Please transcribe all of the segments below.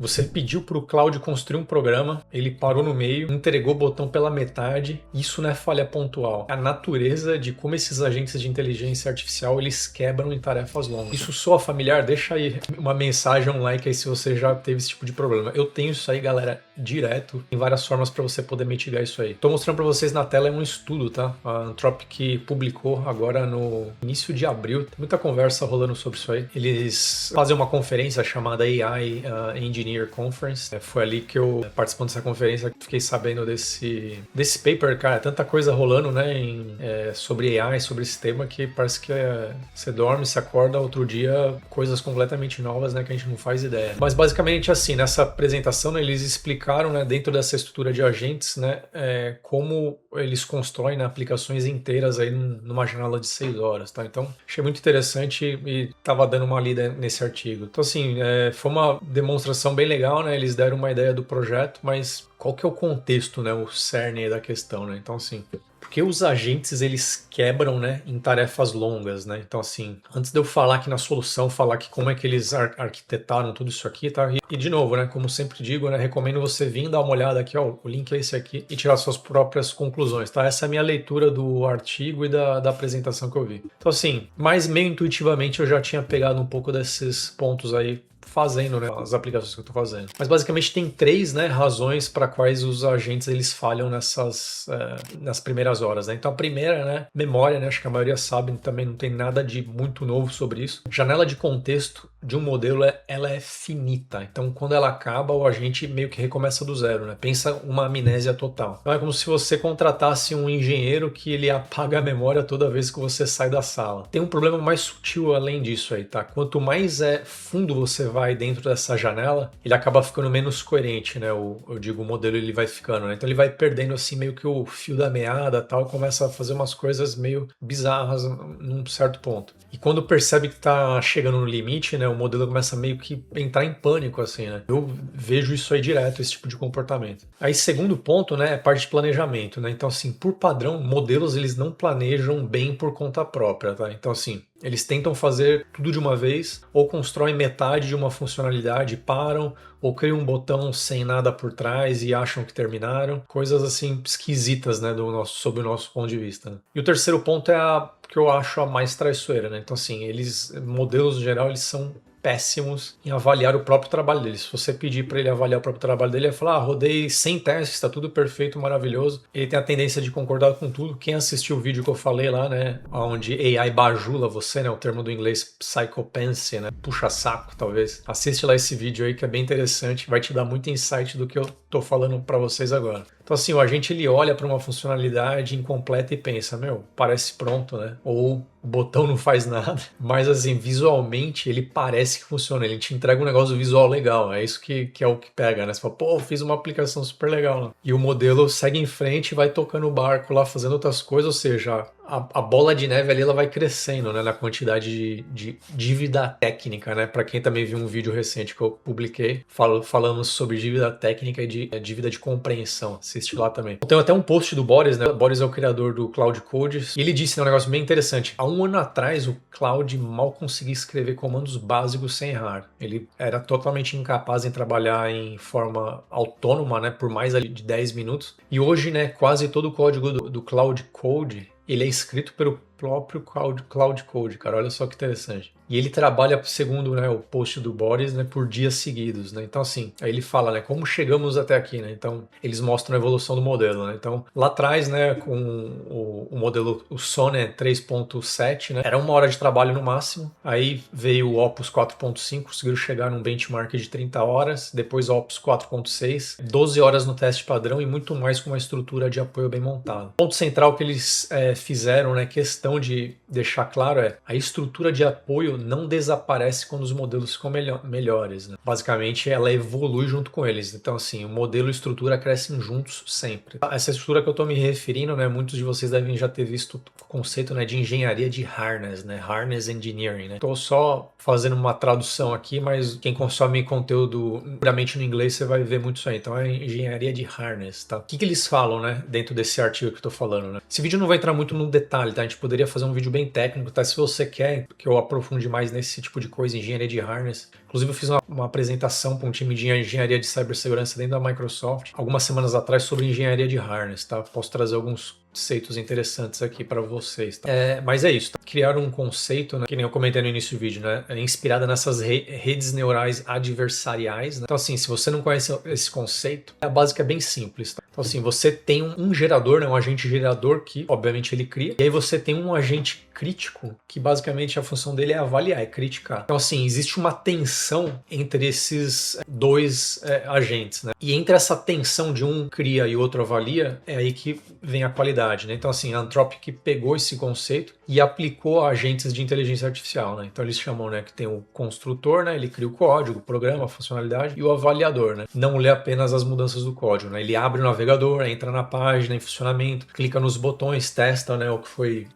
Você pediu para o Claude construir um programa, ele parou no meio, entregou o botão pela metade. Isso não é falha pontual. A natureza de como esses agentes de inteligência artificial eles quebram em tarefas longas. Isso soa familiar? Deixa aí uma mensagem, um like aí se você já teve esse tipo de problema. Eu tenho isso aí, galera, direto. Tem várias formas para você poder mitigar isso aí. Tô mostrando para vocês na tela um estudo, tá? A Anthropic publicou agora no início de abril. Tem muita conversa rolando sobre isso aí. Eles fazem uma conferência chamada AI Engineer Conference. Foi ali que eu, participando dessa conferência, fiquei sabendo desse paper, cara. Tanta coisa rolando, né, sobre AI, sobre esse tema, que parece que você dorme, se acorda, outro dia, coisas completamente novas, né, que a gente não faz ideia. Mas basicamente assim, nessa apresentação, né, eles explicaram, né, dentro dessa estrutura de agentes, né, como eles constroem, né, aplicações inteiras aí numa janela de 6 horas, tá? Então, achei muito interessante e tava dando uma lida nesse artigo. Então, assim, foi uma demonstração bem legal, né? Eles deram uma ideia do projeto, mas qual que é o contexto, né? O cerne aí da questão, né? Então, assim, porque os agentes eles quebram, né, em tarefas longas, né? Então, assim, antes de eu falar aqui na solução, falar aqui como é que eles arquitetaram tudo isso aqui, tá? E de novo, né, como sempre digo, né, recomendo você vir dar uma olhada aqui, ó, o link é esse aqui, e tirar suas próprias conclusões, tá? Essa é a minha leitura do artigo e da apresentação que eu vi. Então, assim, mas meio intuitivamente eu já tinha pegado um pouco desses pontos aí fazendo, né, as aplicações que eu estou fazendo. Mas basicamente tem três, né, razões para quais os agentes eles falham nas primeiras horas, né? Então a primeira, né, memória, né, acho que a maioria sabe, também não tem nada de muito novo sobre isso. Janela de contexto de um modelo ela é finita, então quando ela acaba o agente meio que recomeça do zero, né? Pensa uma amnésia total. Então é como se você contratasse um engenheiro que ele apaga a memória toda vez que você sai da sala. Tem um problema mais sutil além disso aí, tá? Quanto mais fundo você vai dentro dessa janela, ele acaba ficando menos coerente, né? Eu digo, o modelo ele vai ficando, né? Então ele vai perdendo assim meio que o fio da meada, tal, e começa a fazer umas coisas meio bizarras num certo ponto. E quando percebe que tá chegando no limite, né, o modelo começa meio que entrar em pânico, assim, né? Eu vejo isso aí direto, esse tipo de comportamento. Aí, segundo ponto, né, é parte de planejamento, né? Então, assim, por padrão, modelos eles não planejam bem por conta própria, tá? Então, assim, eles tentam fazer tudo de uma vez, ou constroem metade de uma funcionalidade, param, ou criam um botão sem nada por trás e acham que terminaram. Coisas assim esquisitas, né, sob o nosso ponto de vista, né? E o terceiro ponto é a que eu acho a mais traiçoeira, né? Então, assim, modelos em geral, eles são péssimos em avaliar o próprio trabalho dele. Se você pedir para ele avaliar o próprio trabalho dele, ele vai falar, rodei 100 testes, está tudo perfeito, maravilhoso. Ele tem a tendência de concordar com tudo. Quem assistiu o vídeo que eu falei lá, né, onde AI bajula você, né, o termo do inglês psychopancy, né, puxa saco, talvez. Assiste lá esse vídeo aí que é bem interessante, vai te dar muito insight do que eu tô falando para vocês agora. Então, assim, o agente ele olha para uma funcionalidade incompleta e pensa, meu, parece pronto, né? Ou o botão não faz nada, mas assim, visualmente ele parece que funciona, ele te entrega um negócio visual legal, é isso que é o que pega, né? Você fala, pô, eu fiz uma aplicação super legal lá. E o modelo segue em frente e vai tocando o barco lá, fazendo outras coisas, ou seja, a bola de neve ali ela vai crescendo, né, na quantidade de dívida técnica, né? Para quem também viu um vídeo recente que eu publiquei, falamos sobre dívida técnica e dívida de compreensão. Assiste lá também. Tem até um post do Boris, né? O Boris é o criador do Cloud Code, e ele disse, né, um negócio bem interessante. Há um ano atrás, o Cloud mal conseguia escrever comandos básicos sem errar. Ele era totalmente incapaz em trabalhar em forma autônoma, né, por mais ali de 10 minutos. E hoje, né, quase todo o código do Cloud Code ele é escrito pelo próprio Cloud Code, cara, olha só que interessante. E ele trabalha, segundo, né, o post do Boris, né, por dias seguidos, né? Então, assim, aí ele fala, né, como chegamos até aqui, né? Então, eles mostram a evolução do modelo, né? Então, lá atrás, né, com o modelo, o Sonnet 3.7, né, era 1 hora de trabalho no máximo. Aí veio o Opus 4.5, conseguiram chegar num benchmark de 30 horas. Depois o Opus 4.6, 12 horas no teste padrão e muito mais com uma estrutura de apoio bem montada. O ponto central que eles fizeram, né, questão de deixar claro a estrutura de apoio não desaparece quando os modelos ficam melhores, né? Basicamente, ela evolui junto com eles. Então, assim, o modelo e a estrutura crescem juntos sempre. Essa estrutura que eu estou me referindo, né, muitos de vocês devem já ter visto o conceito, né, de engenharia de harness, né, harness engineering, né? Estou só fazendo uma tradução aqui, mas quem consome conteúdo puramente no inglês, você vai ver muito isso aí. Então, é engenharia de harness, tá? O que eles falam, né, dentro desse artigo que eu estou falando, né? Esse vídeo não vai entrar muito no detalhe, tá? A gente poderia fazer um vídeo bem técnico, tá? Se você quer que eu aprofunde code mais nesse tipo de coisa, engenharia de harness. Inclusive eu fiz uma apresentação para um time de engenharia de cibersegurança dentro da Microsoft algumas semanas atrás sobre engenharia de harness, tá? Posso trazer alguns conceitos interessantes aqui para vocês. Tá? Mas é isso, tá? Criaram um conceito, né, que nem eu comentei no início do vídeo, né, inspirada nessas redes neurais adversariais. Né? Então assim, se você não conhece esse conceito, a básica é bem simples. Tá? Então assim, você tem um gerador, né, um agente gerador que obviamente ele cria, e aí você tem um agente crítico que basicamente a função dele é avaliar, é criticar. Então assim, existe uma tensão entre esses dois agentes, né? E entre essa tensão de um cria e outro avalia, é aí que vem a qualidade, né? Então assim, a Anthropic pegou esse conceito e aplicou a agentes de inteligência artificial, né? Então eles chamam, né, que tem o construtor, né? Ele cria o código, o programa, a funcionalidade, e o avaliador, né? Não lê apenas as mudanças do código, né? Ele abre o navegador, entra na página em funcionamento, clica nos botões, testa, né, o que foi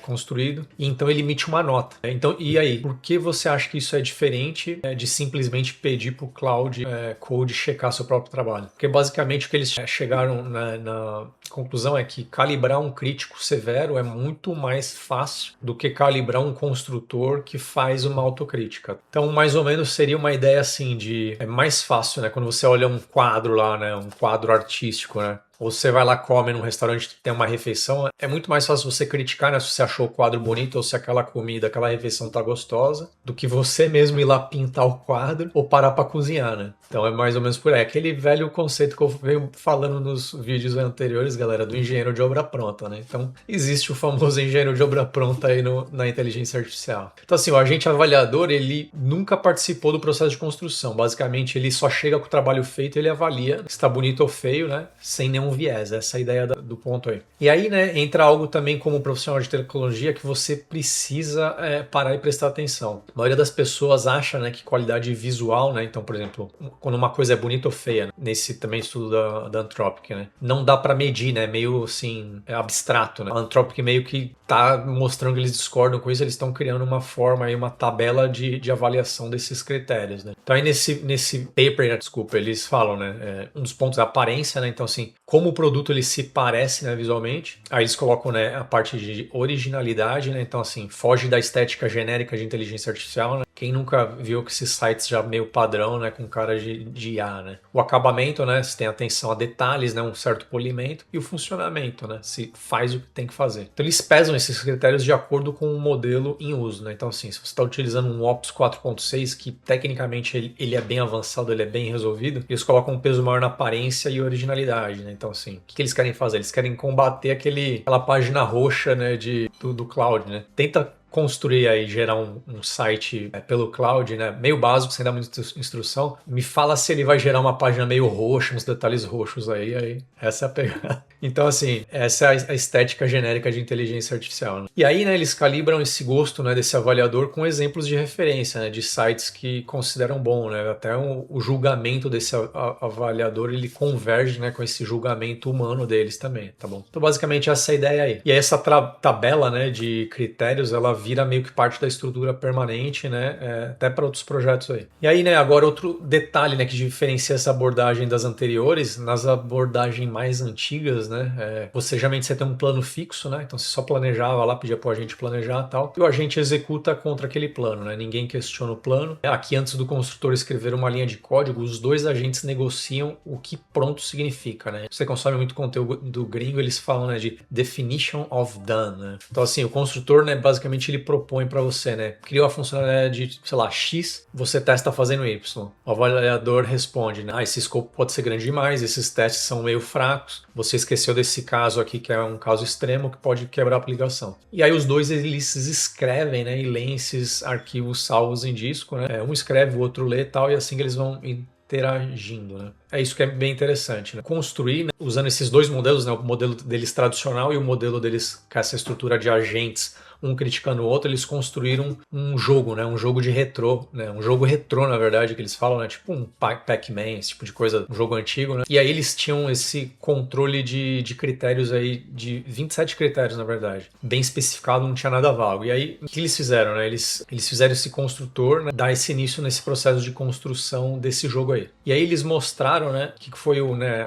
construído, e então ele emite uma nota. Então, e aí, por que você acha que isso é diferente de simplesmente pedir para o Cloud Code checar seu próprio trabalho? Porque basicamente o que eles chegaram na conclusão é que calibrar um crítico severo é muito mais fácil do que calibrar um construtor que faz uma autocrítica. Então, mais ou menos seria uma ideia assim de... É mais fácil, né? Quando você olha um quadro lá, né? Um quadro artístico, né? Ou você vai lá, come num restaurante que tem uma refeição, é muito mais fácil você criticar, né, se você achou o quadro bonito ou se aquela comida, aquela refeição tá gostosa, do que você mesmo ir lá pintar o quadro ou parar para cozinhar, né? Então é mais ou menos por aí. Aquele velho conceito que eu venho falando nos vídeos anteriores, galera, do engenheiro de obra pronta, né? Então existe o famoso engenheiro de obra pronta aí na inteligência artificial. Então assim, o agente avaliador, ele nunca participou do processo de construção. Basicamente, ele só chega com o trabalho feito, ele avalia se tá bonito ou feio, né? Sem nenhum viés, essa é a ideia do ponto aí. E aí, né, entra algo também como profissional de tecnologia que você precisa parar e prestar atenção. A maioria das pessoas acha, né, que qualidade visual, né, então, por exemplo, quando uma coisa é bonita ou feia, né, nesse também estudo da Anthropic, né, não dá para medir, né, meio assim, abstrato, né. A Anthropic meio que tá mostrando que eles discordam com isso, eles estão criando uma forma aí, uma tabela de avaliação desses critérios, né. Então aí nesse paper, né, desculpa, eles falam, né, um dos pontos é a aparência, né, então assim, como o produto ele se parece, né, visualmente. Aí eles colocam, né, a parte de originalidade, né? Então assim, foge da estética genérica de inteligência artificial, né? Quem nunca viu que esses sites já meio padrão, né, com cara de IA, né? O acabamento, né, se tem atenção a detalhes, né, um certo polimento, e o funcionamento, né, se faz o que tem que fazer. Então eles pesam esses critérios de acordo com o modelo em uso, né? Então assim, se você está utilizando um Ops 4.6, que tecnicamente ele é bem avançado, ele é bem resolvido, eles colocam um peso maior na aparência e originalidade, né? Então assim, o que eles querem fazer? Eles querem combater aquela página roxa, né, do cloud, né? Tenta construir aí, gerar um site pelo cloud, né, meio básico, sem dar muita instrução. Me fala se ele vai gerar uma página meio roxa, uns detalhes roxos aí essa é a pegada. Então, assim, essa é a estética genérica de inteligência artificial. Né? E aí, né, eles calibram esse gosto, né, desse avaliador com exemplos de referência, né, de sites que consideram bom, né, até o julgamento desse avaliador, ele converge, né, com esse julgamento humano deles também, tá bom? Então, basicamente, essa é a ideia aí. E aí, essa tabela, né, de critérios, ela vira meio que parte da estrutura permanente, né, até para outros projetos aí. E aí, né, agora outro detalhe, né, que diferencia essa abordagem das anteriores, nas abordagens mais antigas, né, você geralmente tem um plano fixo, né, então você só planejava lá, pedia pro agente planejar e tal, e o agente executa contra aquele plano, né, ninguém questiona o plano. Aqui, antes do construtor escrever uma linha de código, os dois agentes negociam o que pronto significa, né. Você consome muito conteúdo do gringo, eles falam, né, de definition of done, né. Então, assim, o construtor, né, basicamente ele propõe para você, né, criou a funcionalidade de, sei lá, X, você testa fazendo Y. O avaliador responde, né, esse escopo pode ser grande demais, esses testes são meio fracos, você esqueceu desse caso aqui que é um caso extremo que pode quebrar a aplicação. E aí os dois eles escrevem, né, e leem esses arquivos salvos em disco, né, um escreve, o outro lê e tal, e assim eles vão interagindo, né? É isso que é bem interessante, né? Construir, né, usando esses dois modelos, né, o modelo deles tradicional e o modelo deles com essa estrutura de agentes, um criticando o outro, eles construíram um jogo, né, um jogo de retrô, né, um jogo retrô, na verdade, que eles falam, né, tipo um Pac-Man, esse tipo de coisa, um jogo antigo, né, e aí eles tinham esse controle de critérios aí, de 27 critérios, na verdade, bem especificado, não tinha nada vago. E aí, o que eles fizeram, né, eles fizeram esse construtor, né, dar esse início nesse processo de construção desse jogo aí. E aí eles mostraram, né, o que foi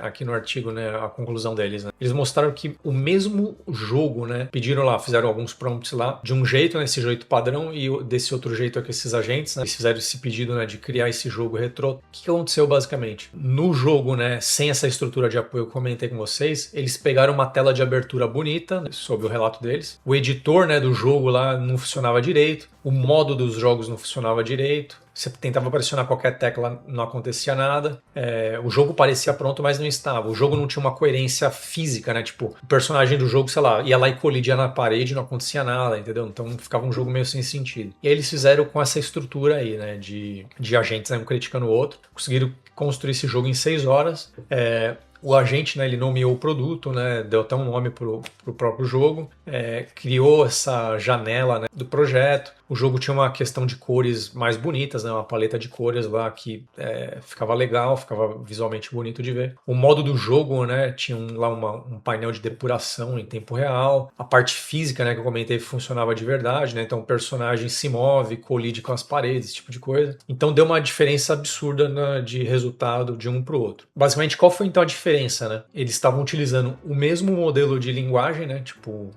aqui no artigo, né, a conclusão deles, né, eles mostraram que o mesmo jogo, né, pediram lá, fizeram alguns prompts lá, rodar de um jeito, né, esse jeito padrão, e desse outro jeito aqui esses agentes, né, eles fizeram esse pedido, né, de criar esse jogo retrô. O que aconteceu basicamente? No jogo, né, sem essa estrutura de apoio que eu comentei com vocês, eles pegaram uma tela de abertura bonita, né, sob o relato deles. O editor, né, do jogo lá não funcionava direito, o modo dos jogos não funcionava direito. Você tentava pressionar qualquer tecla, não acontecia nada. O jogo parecia pronto, mas não estava. O jogo não tinha uma coerência física, né? Tipo, o personagem do jogo, sei lá, ia lá e colidia na parede e não acontecia nada, entendeu? Então ficava um jogo meio sem sentido. E aí eles fizeram com essa estrutura aí, né? De agentes, né, um criticando o outro. Conseguiram construir esse jogo em 6 horas. O agente, né, ele nomeou o produto, né, deu até um nome pro próprio jogo, criou essa janela, né, do projeto. O jogo tinha uma questão de cores mais bonitas, né, uma paleta de cores lá que ficava legal, ficava visualmente bonito de ver. O modo do jogo, né, tinha lá um painel de depuração em tempo real. A parte física, né, que eu comentei, funcionava de verdade, né, então o personagem se move, colide com as paredes, esse tipo de coisa. Então deu uma diferença absurda de resultado de um para o outro. Basicamente, qual foi então a diferença, né? Eles estavam utilizando o mesmo modelo de linguagem, né, tipo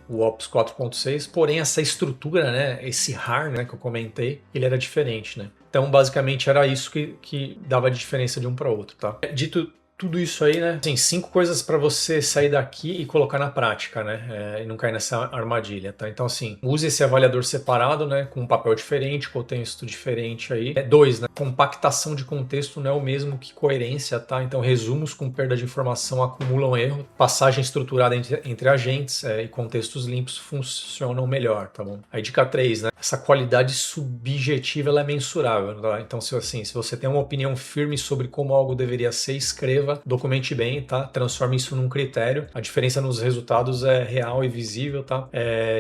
o Opus 4.6, porém essa estrutura, né, esse RAR, né, que eu comentei, ele era diferente, né? Então, basicamente, era isso que dava a diferença de um para outro, tá? Dito tudo isso aí, né? Assim, 5 coisas para você sair daqui e colocar na prática, né? E não cair nessa armadilha, tá? Então, assim, use esse avaliador separado, né? Com um papel diferente, contexto diferente aí. 2, né? Compactação de contexto não é o mesmo que coerência, tá? Então, resumos com perda de informação acumulam erro. Passagem estruturada entre agentes e contextos limpos funcionam melhor, tá bom? Aí, dica 3, né? Essa qualidade subjetiva, ela é mensurável, tá? Então, se você tem uma opinião firme sobre como algo deveria ser, escreva, documente bem, tá? Transforme isso num critério. A diferença nos resultados é real e visível, tá?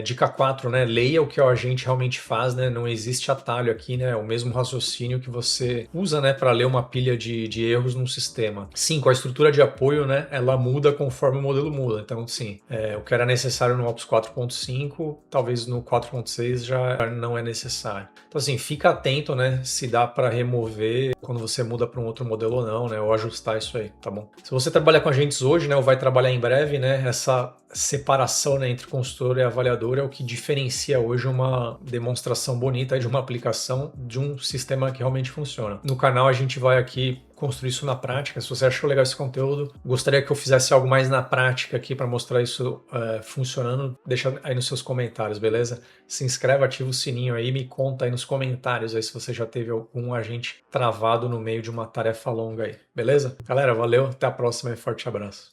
Dica 4, né? Leia o que o agente realmente faz, né? Não existe atalho aqui, né? É o mesmo raciocínio que você usa, né, para ler uma pilha de erros num sistema. 5, a estrutura de apoio, né? Ela muda conforme o modelo muda. Então, sim, o que era necessário no Opus 4.5, talvez no 4.6 já não é necessário. Então, assim, fica atento, né? Se dá para remover quando você muda para um outro modelo ou não, né? Ou ajustar isso aí, tá bom? Se você trabalha com agentes hoje, né? Ou vai trabalhar em breve, né? Essa separação, né, entre consultor e avaliador é o que diferencia hoje uma demonstração bonita de uma aplicação de um sistema que realmente funciona. No canal a gente vai aqui construir isso na prática. Se você achou legal esse conteúdo, gostaria que eu fizesse algo mais na prática aqui para mostrar isso funcionando, deixa aí nos seus comentários, beleza? Se inscreve, ativa o sininho aí, me conta aí nos comentários aí se você já teve algum agente travado no meio de uma tarefa longa aí, beleza? Galera, valeu, até a próxima e forte abraço.